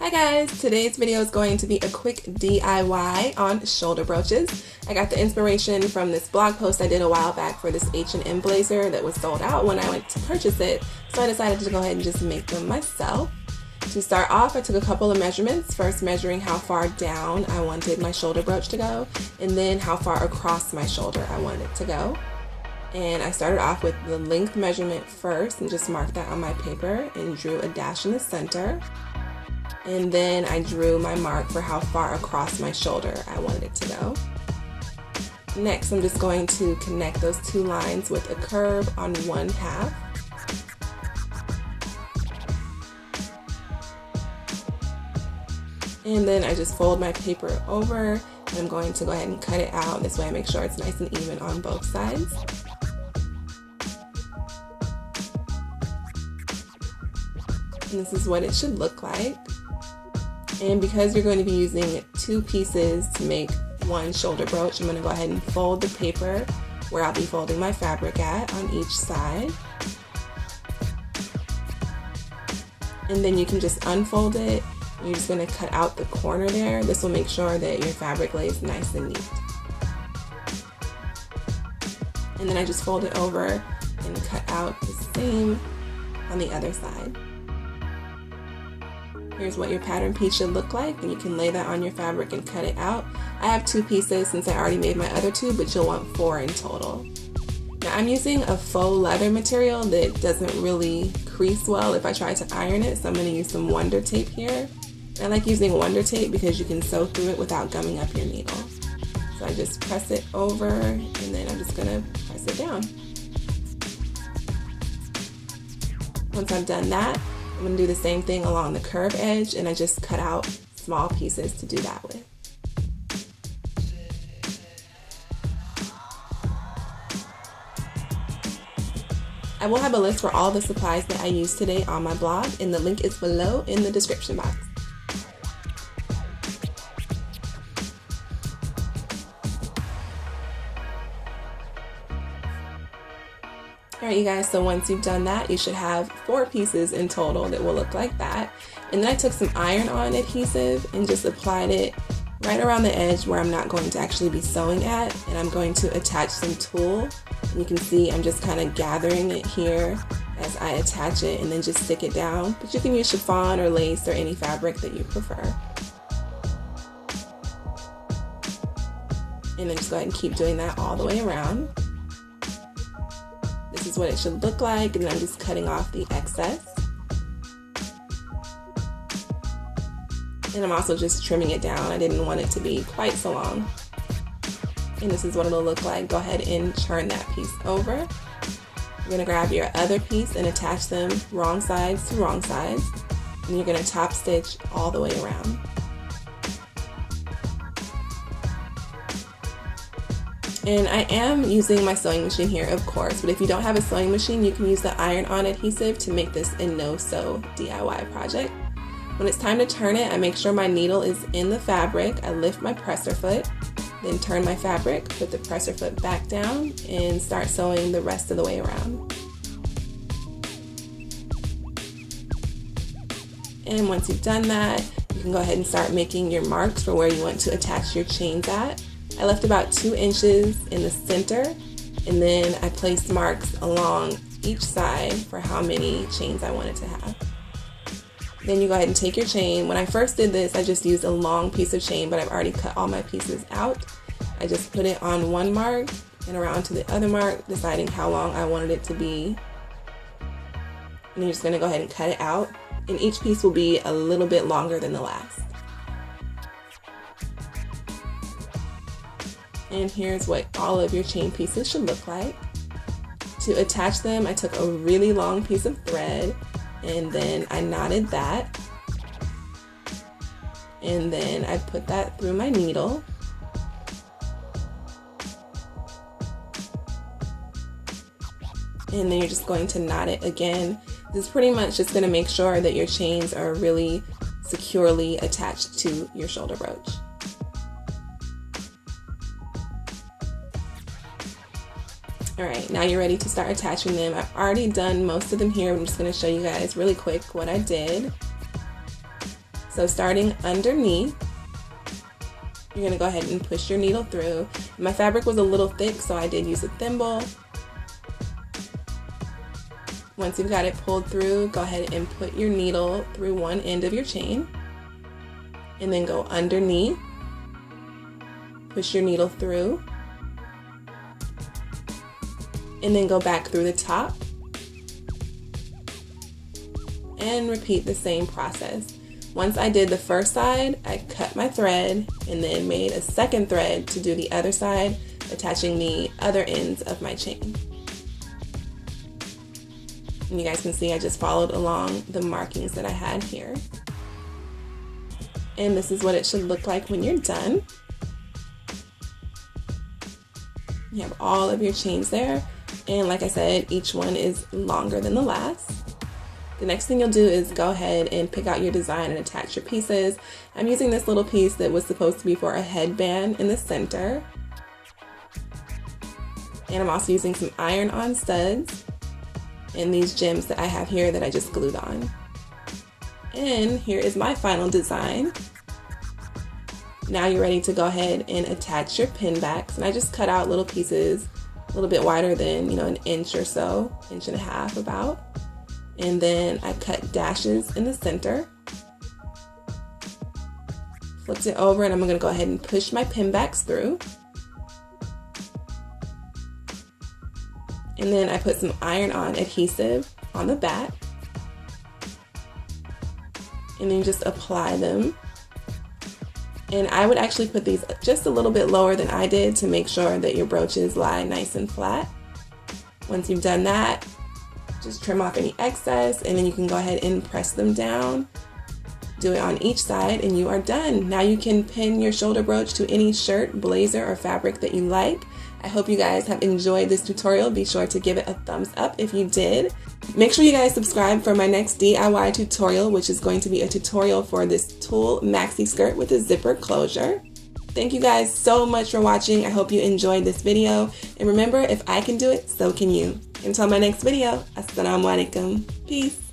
Hi guys, today's video is going to be a quick DIY on shoulder brooches. I got the inspiration from this blog post I did a while back for this H&M blazer that was sold out when I went to purchase it, so I decided to go ahead and just make them myself. To start off, I took a couple of measurements, first measuring how far down I wanted my shoulder brooch to go, and then how far across my shoulder I wanted it to go. And I started off with the length measurement first and just marked that on my paper and drew a dash in the center. And then I drew my mark for how far across my shoulder I wanted it to go. Next, I'm just going to connect those two lines with a curve on one half. And then I just fold my paper over, and I'm going to go ahead and cut it out. This way I make sure it's nice and even on both sides. And this is what it should look like. And because you're going to be using two pieces to make one shoulder brooch, I'm going to go ahead and fold the paper where I'll be folding my fabric at on each side. And then you can just unfold it. You're just going to cut out the corner there. This will make sure that your fabric lays nice and neat. And then I just fold it over and cut out the same on the other side. Here's what your pattern piece should look like, and you can lay that on your fabric and cut it out. I have two pieces since I already made my other two, but you'll want four in total. Now I'm using a faux leather material that doesn't really crease well if I try to iron it, so I'm going to use some Wonder Tape here. I like using Wonder Tape because you can sew through it without gumming up your needle. So I just press it over, and then I'm just going to press it down. Once I've done that, I'm going to do the same thing along the curve edge, and I just cut out small pieces to do that with. I will have a list for all the supplies that I used today on my blog, and the link is below in the description box. Alright you guys, so once you've done that, you should have four pieces in total that will look like that. And then I took some iron-on adhesive and just applied it right around the edge where I'm not going to actually be sewing at, and I'm going to attach some tulle. And you can see I'm just kind of gathering it here as I attach it and then just stick it down. But you can use chiffon or lace or any fabric that you prefer. And then just go ahead and keep doing that all the way around. This is what it should look like, and then I'm just cutting off the excess. And I'm also just trimming it down. I didn't want it to be quite so long. And this is what it'll look like. Go ahead and turn that piece over. You're going to grab your other piece and attach them wrong sides to wrong sides. And you're going to top stitch all the way around. And I am using my sewing machine here, of course, but if you don't have a sewing machine, you can use the iron-on adhesive to make this a no-sew DIY project. When it's time to turn it, I make sure my needle is in the fabric. I lift my presser foot, then turn my fabric, put the presser foot back down, and start sewing the rest of the way around. And once you've done that, you can go ahead and start making your marks for where you want to attach your chains at. I left about 2 inches in the center, and then I placed marks along each side for how many chains I wanted to have. Then you go ahead and take your chain. When I first did this, I just used a long piece of chain, but I've already cut all my pieces out. I just put it on one mark and around to the other mark, deciding how long I wanted it to be. And you're just going to go ahead and cut it out, and each piece will be a little bit longer than the last. And here's what all of your chain pieces should look like. To attach them, I took a really long piece of thread, and then I knotted that, and then I put that through my needle. And then you're just going to knot it again. This is pretty much just going to make sure that your chains are really securely attached to your shoulder brooch. Alright, now you're ready to start attaching them. I've already done most of them here. I'm just going to show you guys really quick what I did. So starting underneath, you're going to go ahead and push your needle through. My fabric was a little thick, so I did use a thimble. Once you've got it pulled through, go ahead and put your needle through one end of your chain, and then go underneath, push your needle through, and then go back through the top, and repeat the same process. Once I did the first side, I cut my thread and then made a second thread to do the other side, attaching the other ends of my chain. And you guys can see I just followed along the markings that I had here. And this is what it should look like when you're done. You have all of your chains there, and like I said, each one is longer than the last. The next thing you'll do is go ahead and pick out your design and attach your pieces. I'm using this little piece that was supposed to be for a headband in the center. And I'm also using some iron-on studs and these gems that I have here that I just glued on. And here is my final design. Now you're ready to go ahead and attach your pin backs. And I just cut out little pieces a little bit wider than, an inch or so, inch and a half about. And then I cut dashes in the center, flipped it over, and I'm going to go ahead and push my pin backs through. And then I put some iron-on adhesive on the back, and then just apply them. And I would actually put these just a little bit lower than I did to make sure that your brooches lie nice and flat. Once you've done that, just trim off any excess, and then you can go ahead and press them down. Do it on each side and you are done. Now you can pin your shoulder brooch to any shirt, blazer, or fabric that you like. I hope you guys have enjoyed this tutorial. Be sure to give it a thumbs up if you did. Make sure you guys subscribe for my next DIY tutorial, which is going to be a tutorial for this tulle maxi skirt with a zipper closure. Thank you guys so much for watching. I hope you enjoyed this video. And remember, if I can do it, so can you. Until my next video, Assalamu alaikum. Peace.